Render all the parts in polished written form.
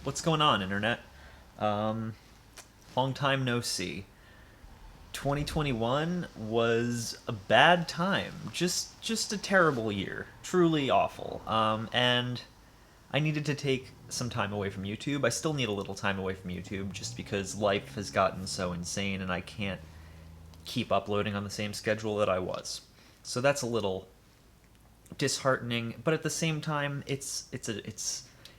What's going on, internet? Um, Long time no see. 2021 was a bad time. Just a terrible year. Truly awful. And I needed to take some time away from YouTube. I still need a little time away from YouTube just because life has gotten so insane and I can't keep uploading on the same schedule that I was. So that's a little disheartening, but at the same time, it's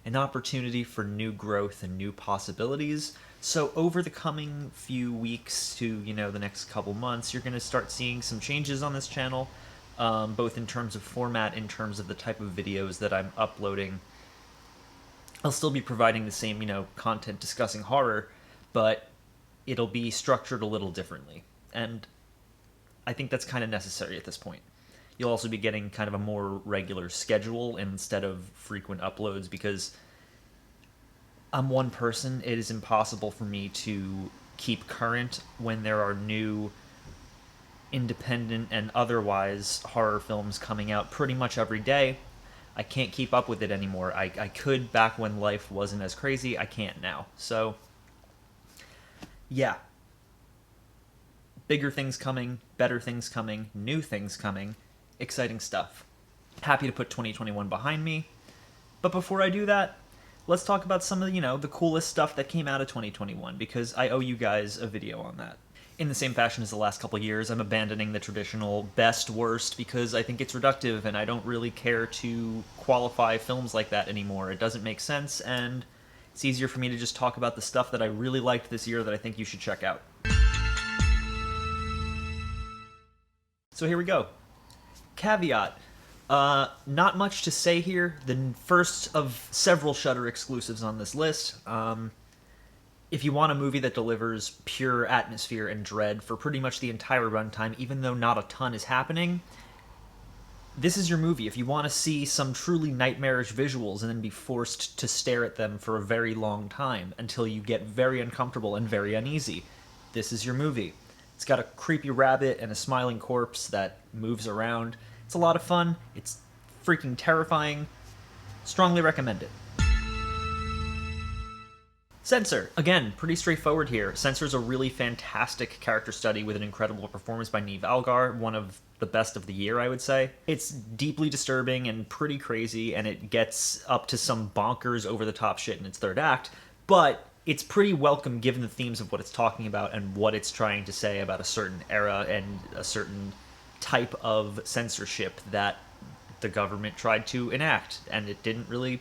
an opportunity for new growth and new possibilities. So over the coming few weeks to the next couple months, you're going to start seeing some changes on this channel, both in terms of format, in terms of the type of videos that I'm uploading. I'll still be providing the same content discussing horror, but it'll be structured a little differently, and I think that's kind of necessary at this point. You'll also be getting kind of a more regular schedule instead of frequent uploads because I'm one person. It is impossible for me to keep current when there are new independent and otherwise horror films coming out pretty much every day. I can't keep up with it anymore. I could back when life wasn't as crazy. I can't now. So, yeah. Bigger things coming, better things coming, new things coming. Exciting stuff. Happy to put 2021 behind me. But before I do that, let's talk about some of the coolest stuff that came out of 2021 because I owe you guys a video on that. In the same fashion as the last couple years, I'm abandoning the traditional best worst because I think it's reductive and I don't really care to qualify films like that anymore. It doesn't make sense, and it's easier for me to just talk about the stuff that I really liked this year that I think you should check out. So here we go. Caveat. Not much to say here. The first of several Shudder exclusives on this list. If you want a movie that delivers pure atmosphere and dread for pretty much the entire runtime, even though not a ton is happening, this is your movie. If you want to see some truly nightmarish visuals and then be forced to stare at them for a very long time until you get very uncomfortable and very uneasy, this is your movie. It's got a creepy rabbit and a smiling corpse that moves around. It's a lot of fun. It's freaking terrifying. Strongly recommend it. Censor. Again, pretty straightforward here. Censor's a really fantastic character study with an incredible performance by Neve Algar, one of the best of the year, I would say. It's deeply disturbing and pretty crazy, and it gets up to some bonkers over-the-top shit in its third act, but it's pretty welcome given the themes of what it's talking about and what it's trying to say about a certain era and a certain type of censorship that the government tried to enact, and it didn't really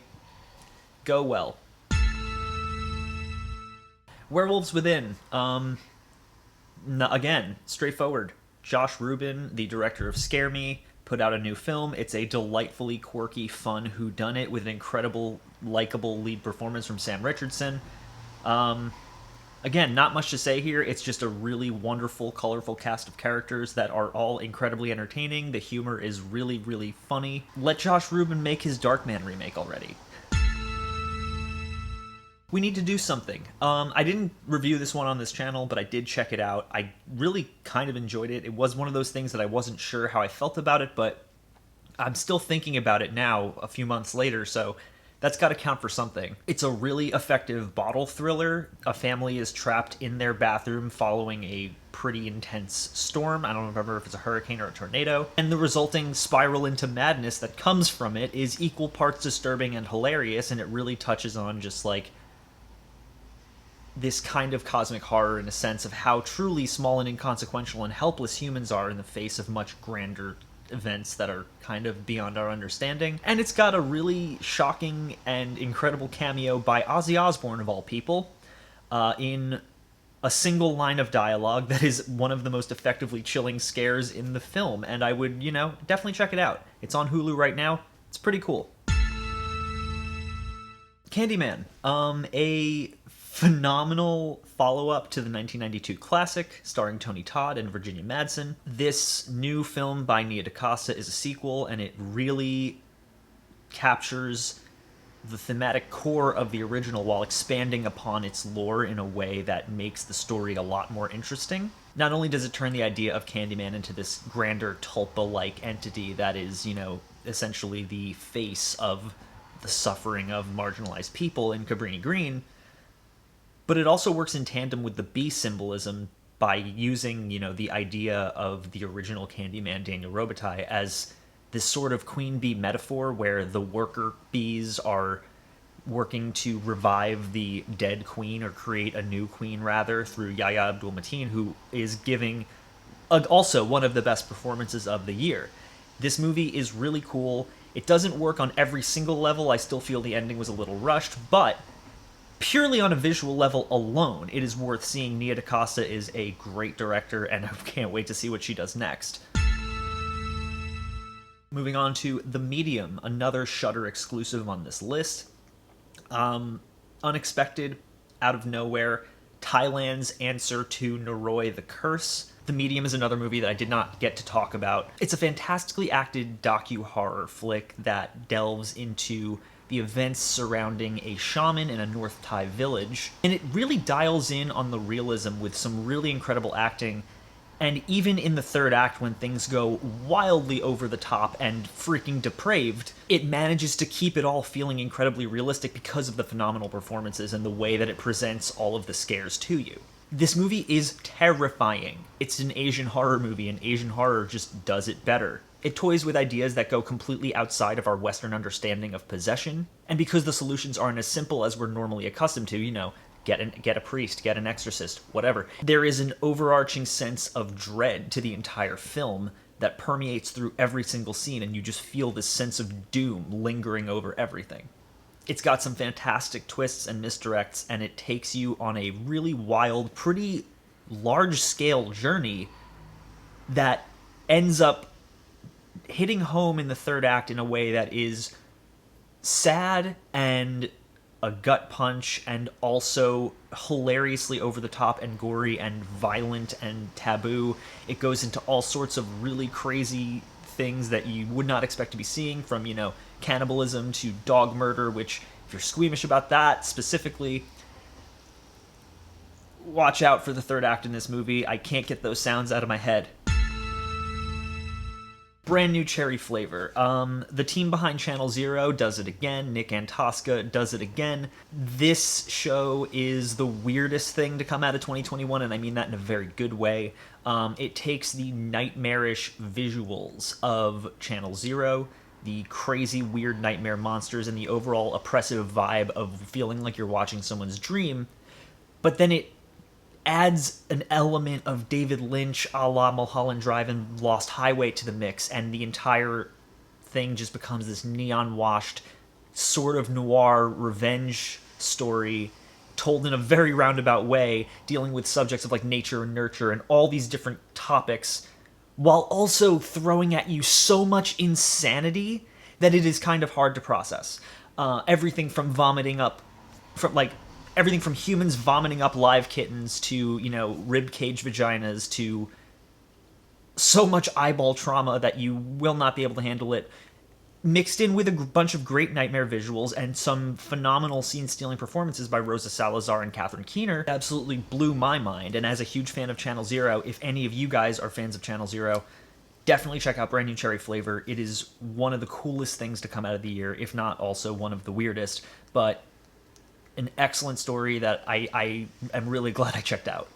go well. Werewolves Within. Again, straightforward. Josh Rubin, the director of Scare Me, put out a new film. It's a delightfully quirky, fun whodunit with an incredible, likable lead performance from Sam Richardson. Again, not much to say here. It's just a really wonderful, colorful cast of characters that are all incredibly entertaining. The humor is really, really funny. Let Josh Rubin make his Darkman remake already. We need to do something. I didn't review this one on this channel, but I did check it out. I really kind of enjoyed it. It was one of those things that I wasn't sure how I felt about it, but I'm still thinking about it now, a few months later, so that's got to count for something. It's a really effective bottle thriller. A family is trapped in their bathroom following a pretty intense storm. I don't remember if it's a hurricane or a tornado. And the resulting spiral into madness that comes from it is equal parts disturbing and hilarious, and it really touches on just like this kind of cosmic horror in a sense of how truly small and inconsequential and helpless humans are in the face of much grander events that are kind of beyond our understanding. And it's got a really shocking and incredible cameo by Ozzy Osbourne, of all people, in a single line of dialogue that is one of the most effectively chilling scares in the film. And I would, definitely check it out. It's on Hulu right now. It's pretty cool. Candyman. A phenomenal follow-up to the 1992 classic, starring Tony Todd and Virginia Madsen. This new film by Nia DaCosta is a sequel, and it really captures the thematic core of the original while expanding upon its lore in a way that makes the story a lot more interesting. Not only does it turn the idea of Candyman into this grander tulpa-like entity that is, essentially the face of the suffering of marginalized people in Cabrini Green, but it also works in tandem with the bee symbolism by using, the idea of the original Candyman, Daniel Robitaille, as this sort of queen bee metaphor where the worker bees are working to revive the dead queen, or create a new queen rather, through Yahya Abdul-Mateen, who is giving also one of the best performances of the year. This movie is really cool. It doesn't work on every single level. I still feel the ending was a little rushed, but purely on a visual level alone, it is worth seeing. Nia DaCosta is a great director, and I can't wait to see what she does next. Moving on to The Medium, another Shudder exclusive on this list. Unexpected, out of nowhere, Thailand's answer to Noroi the Curse. The Medium is another movie that I did not get to talk about. It's a fantastically acted docu-horror flick that delves into the events surrounding a shaman in a North Thai village, and it really dials in on the realism with some really incredible acting. And even in the third act, when things go wildly over the top and freaking depraved, it manages to keep it all feeling incredibly realistic because of the phenomenal performances and the way that it presents all of the scares to you. This movie is terrifying. It's an Asian horror movie, and Asian horror just does it better. It toys with ideas that go completely outside of our Western understanding of possession, and because the solutions aren't as simple as we're normally accustomed to, get a priest, get an exorcist, whatever. There is an overarching sense of dread to the entire film that permeates through every single scene, and you just feel this sense of doom lingering over everything. It's got some fantastic twists and misdirects, and it takes you on a really wild, pretty large-scale journey that ends up hitting home in the third act in a way that is sad and a gut punch, and also hilariously over the top and gory and violent and taboo. It goes into all sorts of really crazy things that you would not expect to be seeing, from, cannibalism to dog murder, which, if you're squeamish about that specifically, watch out for the third act in this movie. I can't get those sounds out of my head. Brand new cherry flavor. The team behind Channel Zero does it again. Nick Antosca does it again. This show is the weirdest thing to come out of 2021, and I mean that in a very good way. It takes the nightmarish visuals of Channel Zero, the crazy, weird nightmare monsters, and the overall oppressive vibe of feeling like you're watching someone's dream, but then it adds an element of David Lynch a la Mulholland Drive and Lost Highway to the mix, and the entire thing just becomes this neon-washed sort of noir revenge story told in a very roundabout way, dealing with subjects of like nature and nurture and all these different topics, while also throwing at you so much insanity that it is kind of hard to process. Everything from everything from humans vomiting up live kittens to, rib cage vaginas, to so much eyeball trauma that you will not be able to handle it, mixed in with a bunch of great nightmare visuals and some phenomenal scene-stealing performances by Rosa Salazar and Catherine Keener, absolutely blew my mind. And as a huge fan of Channel Zero, if any of you guys are fans of Channel Zero, definitely check out Brand New Cherry Flavor. It is one of the coolest things to come out of the year, if not also one of the weirdest, but an excellent story that I am really glad I checked out.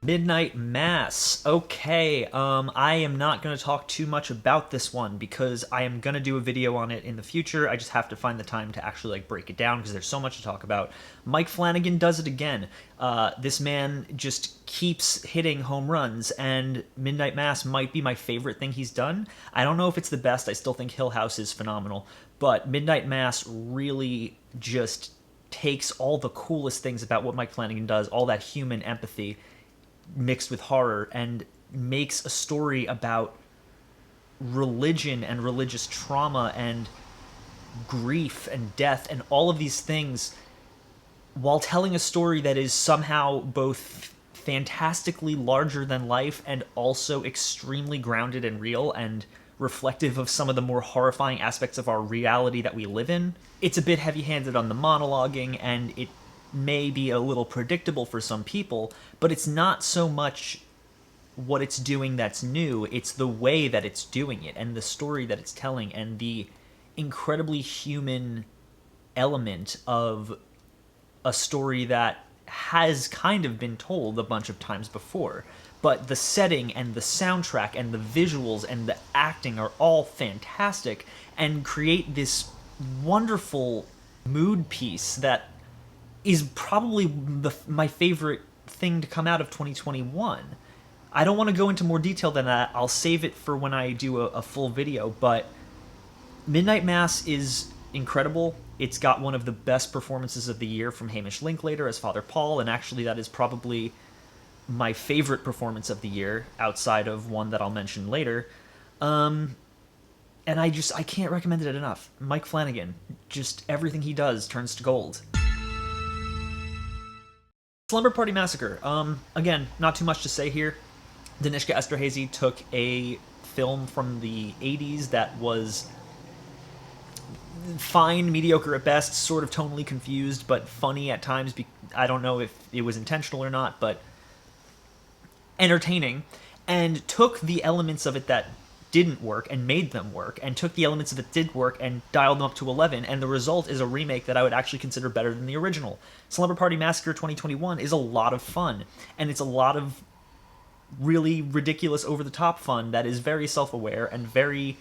Midnight Mass. Okay, I am not going to talk too much about this one because I am going to do a video on it in the future. I just have to find the time to actually break it down because there's so much to talk about. Mike Flanagan does it again. This man just keeps hitting home runs, and Midnight Mass might be my favorite thing he's done. I don't know if it's the best. I still think Hill House is phenomenal, but Midnight Mass really just takes all the coolest things about what Mike Flanagan does, all that human empathy mixed with horror, and makes a story about religion and religious trauma and grief and death and all of these things, while telling a story that is somehow both fantastically larger than life and also extremely grounded and real and reflective of some of the more horrifying aspects of our reality that we live in. It's a bit heavy-handed on the monologuing, and it may be a little predictable for some people, but it's not so much what it's doing that's new, it's the way that it's doing it, and the story that it's telling, and the incredibly human element of a story that has kind of been told a bunch of times before. But the setting and the soundtrack and the visuals and the acting are all fantastic and create this wonderful mood piece that is probably my favorite thing to come out of 2021. I don't want to go into more detail than that. I'll save it for when I do a full video, but Midnight Mass is incredible. It's got one of the best performances of the year from Hamish Linklater as Father Paul, and actually that is probably my favorite performance of the year, outside of one that I'll mention later. And I can't recommend it enough. Mike Flanagan, just everything he does turns to gold. Slumber Party Massacre. Again, not too much to say here. Danishka Esterhazy took a film from the 80s that was fine, mediocre at best, sort of tonally confused, but funny at times. I don't know if it was intentional or not, but entertaining, and took the elements of it that didn't work and made them work, and took the elements of it did work and dialed them up to 11, and the result is a remake that I would actually consider better than the original. Slumber Party Massacre 2021 is a lot of fun, and it's a lot of really ridiculous, over-the-top fun that is very self-aware and very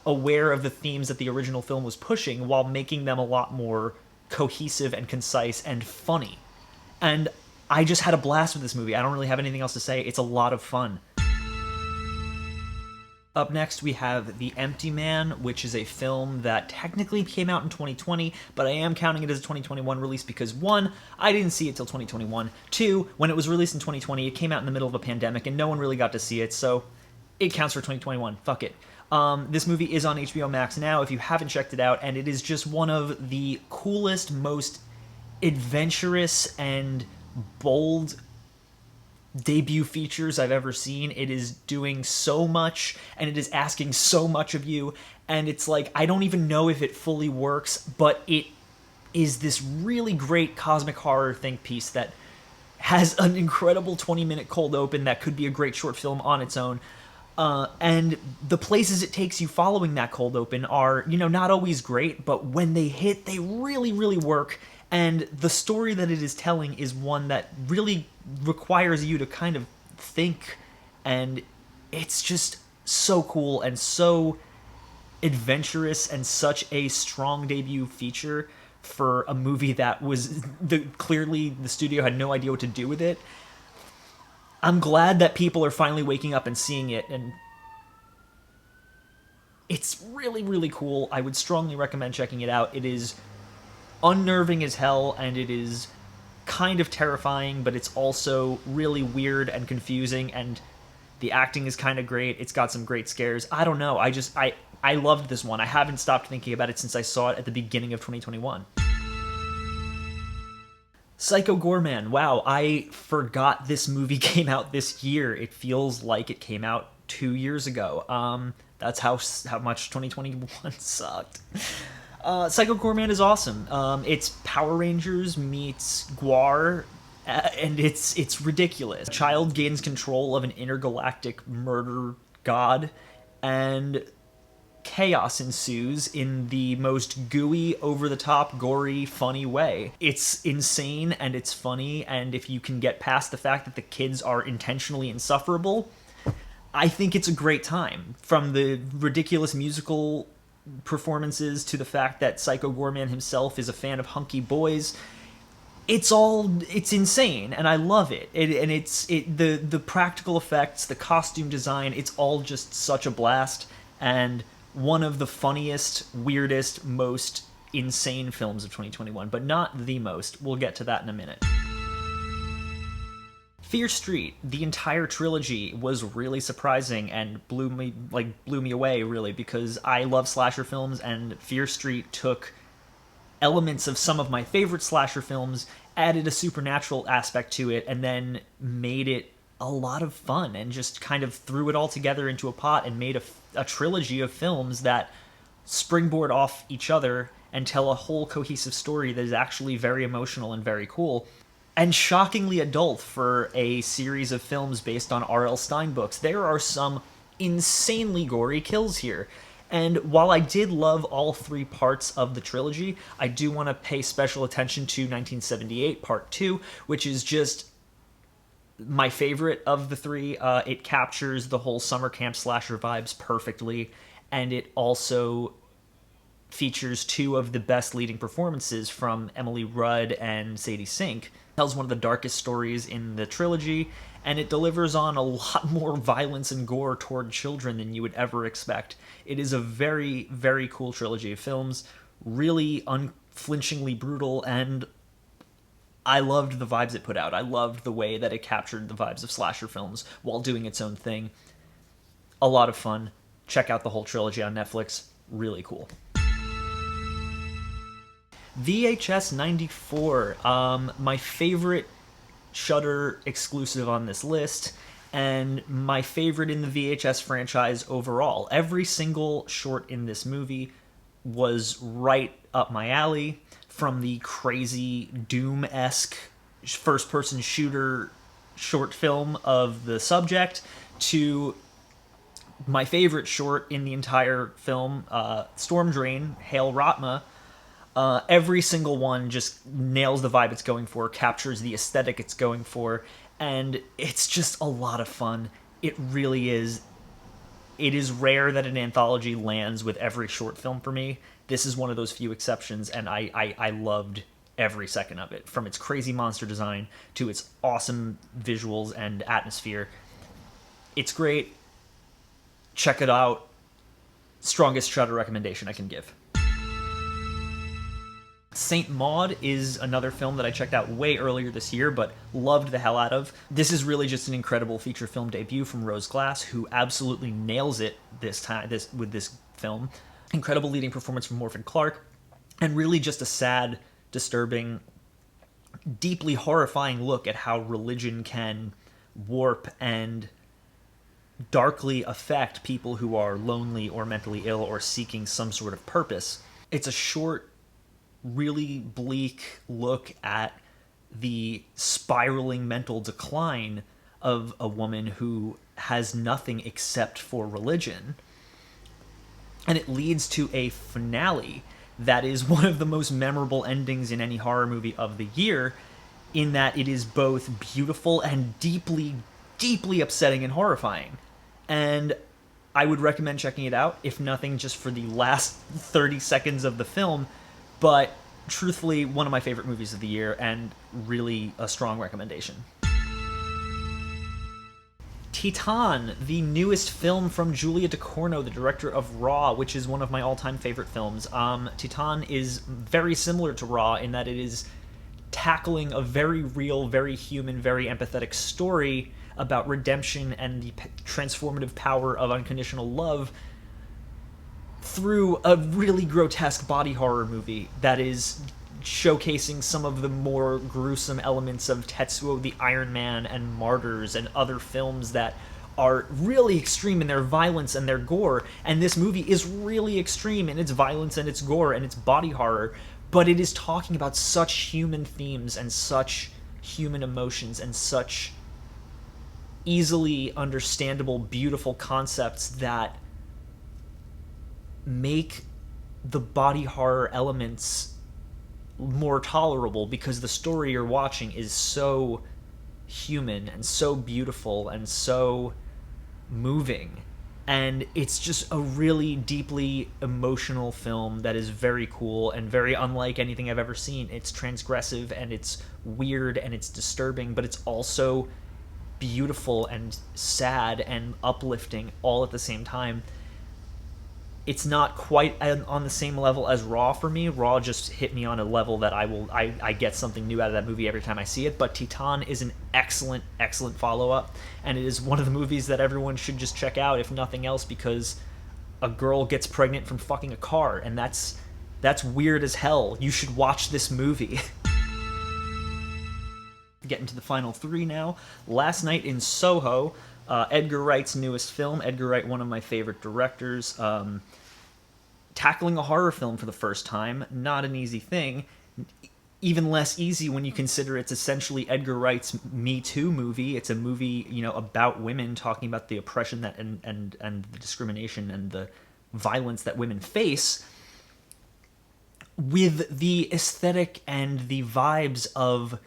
aware of the themes that the original film was pushing while making them a lot more cohesive and concise and funny. And I just had a blast with this movie. I don't really have anything else to say. It's a lot of fun. Up next, we have The Empty Man, which is a film that technically came out in 2020, but I am counting it as a 2021 release because, one, I didn't see it till 2021. Two, when it was released in 2020, it came out in the middle of a pandemic, and no one really got to see it, so it counts for 2021. Fuck it. This movie is on HBO Max now, if you haven't checked it out, and it is just one of the coolest, most adventurous, and bold debut features I've ever seen. It is doing so much, and it is asking so much of you, and it's like, I don't even know if it fully works, but it is this really great cosmic horror think piece that has an incredible 20-minute cold open that could be a great short film on its own. And the places it takes you following that cold open are, not always great, but when they hit, they really, really work. And the story that it is telling is one that really requires you to kind of think, and it's just so cool and so adventurous and such a strong debut feature for a movie that was clearly the studio had no idea what to do with it. I'm glad that people are finally waking up and seeing it, and it's really, really cool. I would strongly recommend checking it out. It is unnerving as hell, and it is kind of terrifying, but it's also really weird and confusing, and the acting is kind of great. It's got some great scares. I don't know. I loved this one. I haven't stopped thinking about it since I saw it at the beginning of 2021. Psycho Goreman. Wow, I forgot this movie came out this year. It feels like it came out 2 years ago. That's how much 2021 sucked. Psycho Goreman is awesome. It's Power Rangers meets Gwar, and it's ridiculous. A child gains control of an intergalactic murder god, and chaos ensues in the most gooey, over-the-top, gory, funny way. It's insane, and it's funny, and if you can get past the fact that the kids are intentionally insufferable, I think it's a great time. From the ridiculous musical performances to the fact that Psycho Goreman himself is a fan of hunky boys, it's insane, and I love it. The practical effects, the costume design, it's all just such a blast, and one of the funniest, weirdest, most insane films of 2021, but not the most. We'll get to that in a minute. Fear Street, the entire trilogy, was really surprising and blew me away, really, because I love slasher films, and Fear Street took elements of some of my favorite slasher films, added a supernatural aspect to it, and then made it a lot of fun, and just kind of threw it all together into a pot and made a trilogy of films that springboard off each other and tell a whole cohesive story that is actually very emotional and very cool, and shockingly adult for a series of films based on R.L. Stine books. There are some insanely gory kills here, And while I did love all three parts of the trilogy, I do want to pay special attention to 1978 Part 2, which is just my favorite of the three. It captures the whole summer camp slasher vibes perfectly, and it also features two of the best leading performances from Emily Rudd and Sadie Sink. It tells one of the darkest stories in the trilogy, and it delivers on a lot more violence and gore toward children than you would ever expect. It is a very, very cool trilogy of films, really unflinchingly brutal, and I loved the vibes it put out. I loved the way that it captured the vibes of slasher films while doing its own thing. A lot of fun. Check out the whole trilogy on Netflix. Really cool. VHS 94, my favorite Shudder exclusive on this list, and my favorite in the VHS franchise overall. Every single short in this movie was right up my alley, from the crazy Doom-esque first-person shooter short film of the subject to my favorite short in the entire film, Storm Drain, Hail Rotma. Every single one just nails the vibe it's going for, captures the aesthetic it's going for, and it's just a lot of fun. It really is. It is rare that an anthology lands with every short film for me. This is one of those few exceptions, and I loved every second of it, from its crazy monster design to its awesome visuals and atmosphere. It's great. Check it out. Strongest Shudder recommendation I can give. Saint Maud is another film that I checked out way earlier this year, but loved the hell out of. This is really just an incredible feature film debut from Rose Glass, who absolutely nails it with this film. Incredible leading performance from Morfydd Clark, and really just a sad, disturbing, deeply horrifying look at how religion can warp and darkly affect people who are lonely or mentally ill or seeking some sort of purpose. It's a short, really bleak look at the spiraling mental decline of a woman who has nothing except for religion. And it leads to a finale that is one of the most memorable endings in any horror movie of the year, in that it is both beautiful and deeply, deeply upsetting and horrifying. And I would recommend checking it out, if nothing just for the last 30 seconds of the film, but truthfully, one of my favorite movies of the year, and really a strong recommendation. Teton, the newest film from Julia Ducournau, the director of Raw, which is one of my all-time favorite films. Teton is very similar to Raw in that it is tackling a very real, very human, very empathetic story about redemption and the transformative power of unconditional love through a really grotesque body horror movie that is showcasing some of the more gruesome elements of Tetsuo the Iron Man and Martyrs and other films that are really extreme in their violence and their gore, and this movie is really extreme in its violence and its gore and its body horror, but it is talking about such human themes and such human emotions and such easily understandable, beautiful concepts that make the body horror elements more tolerable, because the story you're watching is so human and so beautiful and so moving. And it's just a really deeply emotional film that is very cool and very unlike anything I've ever seen. It's transgressive and it's weird and it's disturbing, but it's also beautiful and sad and uplifting all at the same time. It's not quite on the same level as Raw for me. Raw just hit me on a level that I get something new out of that movie every time I see it. But Teton is an excellent, excellent follow-up, and it is one of the movies that everyone should just check out, if nothing else, because a girl gets pregnant from fucking a car, and that's weird as hell. You should watch this movie. Getting to the final three now. Last Night in Soho, Edgar Wright's newest film. Edgar Wright, one of my favorite directors. Tackling a horror film for the first time, not an easy thing. Even less easy when you consider it's essentially Edgar Wright's Me Too movie. It's a movie, about women, talking about the oppression that and the discrimination and the violence that women face with the aesthetic and the vibes of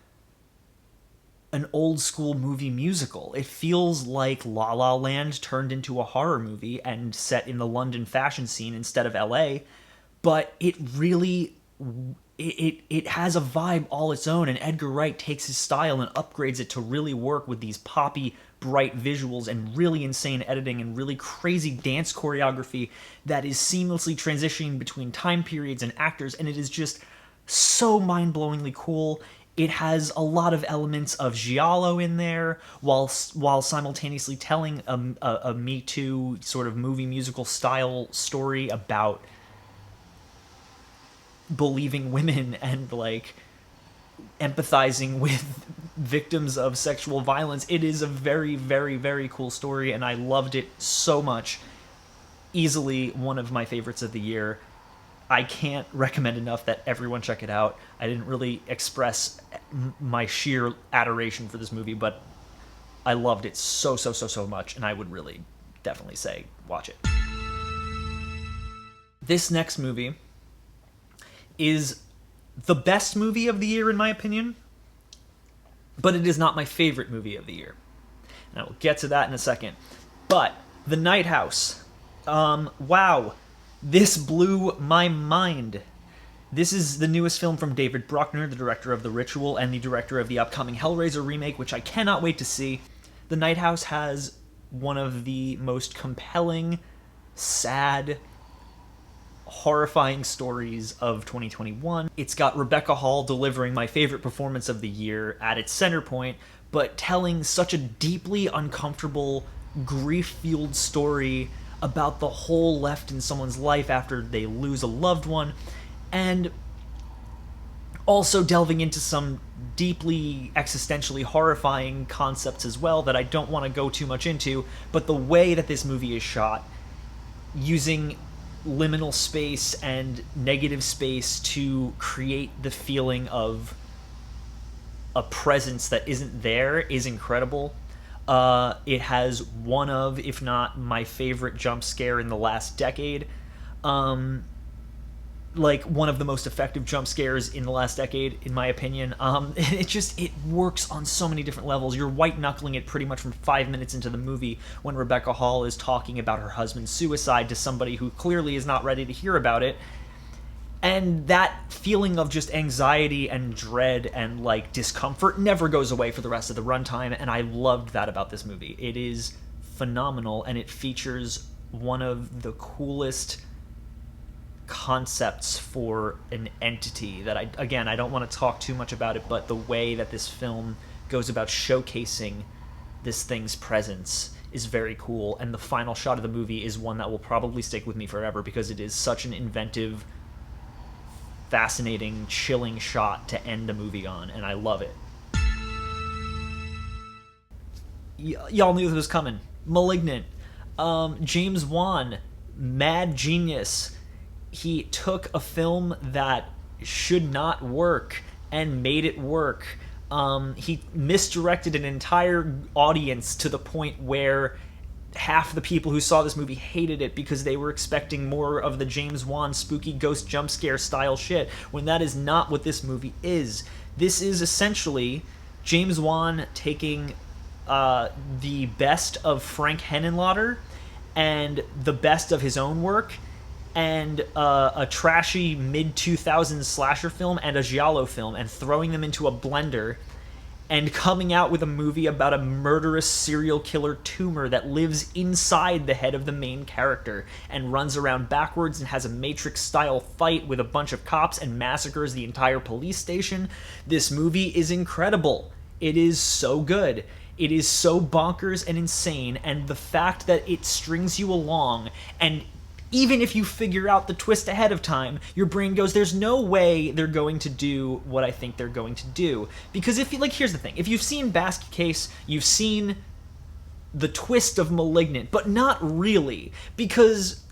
an old school movie musical. It feels like La La Land turned into a horror movie and set in the London fashion scene instead of LA, but it really it has a vibe all its own, and Edgar Wright takes his style and upgrades it to really work with these poppy, bright visuals and really insane editing and really crazy dance choreography that is seamlessly transitioning between time periods and actors, and it is just so mind-blowingly cool. It has a lot of elements of giallo in there, while simultaneously telling a Me Too sort of movie musical style story about believing women and like empathizing with victims of sexual violence. It is a very, very, very cool story, and I loved it so much. Easily one of my favorites of the year. I can't recommend enough that everyone check it out. I didn't really express my sheer adoration for this movie, but I loved it so much, and I would really definitely say watch it. This next movie is the best movie of the year, in my opinion, but it is not my favorite movie of the year. And I will get to that in a second. But The Night House. Wow. This blew my mind. This is the newest film from David Bruckner, the director of The Ritual and the director of the upcoming Hellraiser remake, which I cannot wait to see. The Night House has one of the most compelling, sad, horrifying stories of 2021. It's got Rebecca Hall delivering my favorite performance of the year at its center point, but telling such a deeply uncomfortable, grief-fueled story about the hole left in someone's life after they lose a loved one, and also delving into some deeply existentially horrifying concepts as well that I don't want to go too much into, but the way that this movie is shot, using liminal space and negative space to create the feeling of a presence that isn't there, is incredible. It has one of, if not my favorite jump scare in the last decade. Like one of the most effective jump scares in the last decade, in my opinion. It works on so many different levels. You're white knuckling it pretty much from 5 minutes into the movie when Rebecca Hall is talking about her husband's suicide to somebody who clearly is not ready to hear about it. And that feeling of just anxiety and dread and like discomfort never goes away for the rest of the runtime, and I loved that about this movie. It is phenomenal, and it features one of the coolest concepts for an entity that I don't want to talk too much about it, but the way that this film goes about showcasing this thing's presence is very cool, and the final shot of the movie is one that will probably stick with me forever because it is such an inventive, fascinating, chilling shot to end a movie on, and I love it. Y'all knew this was coming. Malignant. James Wan, mad genius. He took a film that should not work and made it work. He misdirected an entire audience to the point where half the people who saw this movie hated it because they were expecting more of the James Wan spooky ghost jump scare style shit, when that is not what this movie is. This is essentially James Wan taking the best of Frank Henenlotter and the best of his own work and a trashy mid-2000s slasher film and a giallo film and throwing them into a blender and coming out with a movie about a murderous serial killer tumor that lives inside the head of the main character and runs around backwards and has a Matrix-style fight with a bunch of cops and massacres the entire police station. This movie is incredible. It is so good. It is so bonkers and insane, and the fact that it strings you along, and even if you figure out the twist ahead of time, your brain goes, there's no way they're going to do what I think they're going to do. Because if you, like, here's the thing. If you've seen Basket Case, you've seen the twist of Malignant, but not really. Because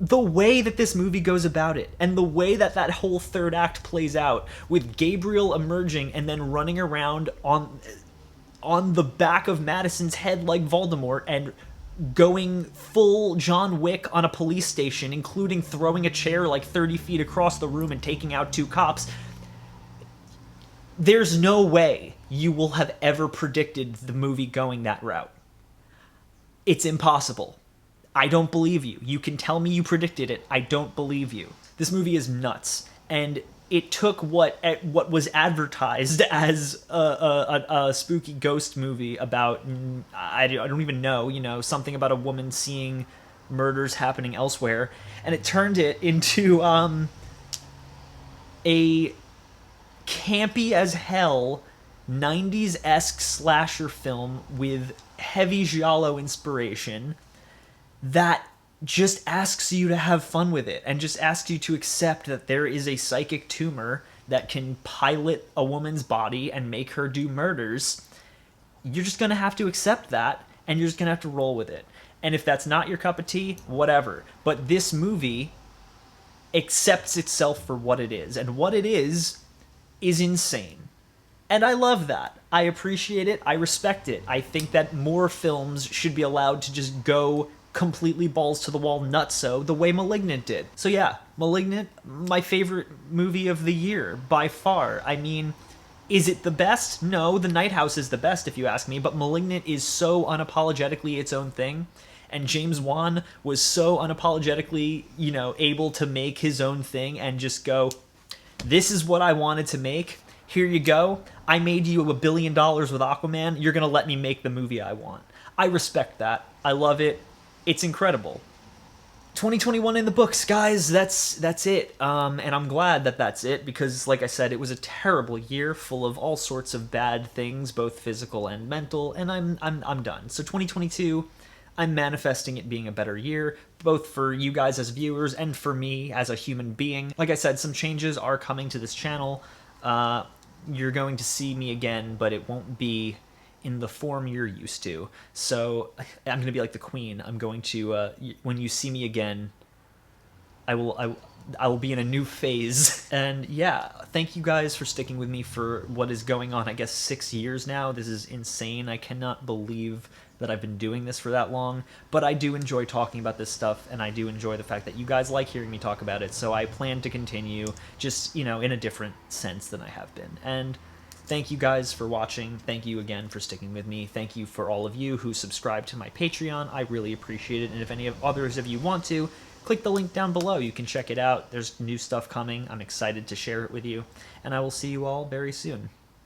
the way that this movie goes about it, and the way that that whole third act plays out, with Gabriel emerging and then running around on the back of Madison's head like Voldemort, and going full John Wick on a police station, including throwing a chair like 30 feet across the room and taking out 2 cops. There's no way you will have ever predicted the movie going that route. It's impossible. I don't believe you. You can tell me you predicted it. I don't believe you. This movie is nuts. And it took what was advertised as a spooky ghost movie about, I don't even know, something about a woman seeing murders happening elsewhere, and it turned it into a campy as hell 90s-esque slasher film with heavy giallo inspiration that just asks you to have fun with it and just asks you to accept that there is a psychic tumor that can pilot a woman's body and make her do murders. You're just going to have to accept that, and you're just going to have to roll with it. And if that's not your cup of tea, whatever. But this movie accepts itself for what it is, and what it is insane. And I love that. I appreciate it. I respect it. I think that more films should be allowed to just go completely balls to the wall nutso the way Malignant did. So yeah, Malignant, my favorite movie of the year by far. I mean, is it the best? No, The Night House is the best if you ask me, but Malignant is so unapologetically its own thing, and James Wan was so unapologetically, able to make his own thing and just go, this is what I wanted to make. Here you go. I made you $1 billion with Aquaman. You're gonna let me make the movie I want. I respect that. I love it. It's incredible. 2021 in the books, guys. That's it. And I'm glad that that's it, because, like I said, it was a terrible year full of all sorts of bad things, both physical and mental. And I'm done. So 2022, I'm manifesting it being a better year, both for you guys as viewers and for me as a human being. Like I said, some changes are coming to this channel. You're going to see me again, but it won't be in the form you're used to. So I'm going to be like the Queen. I'm going to, when you see me again, I will be in a new phase. And yeah, thank you guys for sticking with me for what is going on, I guess, 6 years now. This is insane. I cannot believe that I've been doing this for that long, but I do enjoy talking about this stuff, and I do enjoy the fact that you guys like hearing me talk about it, so I plan to continue, just, in a different sense than I have been. And thank you guys for watching. Thank you again for sticking with me. Thank you for all of you who subscribe to my Patreon. I really appreciate it, and if any of others of you want to, click the link down below. You can check it out. There's new stuff coming. I'm excited to share it with you, and I will see you all very soon.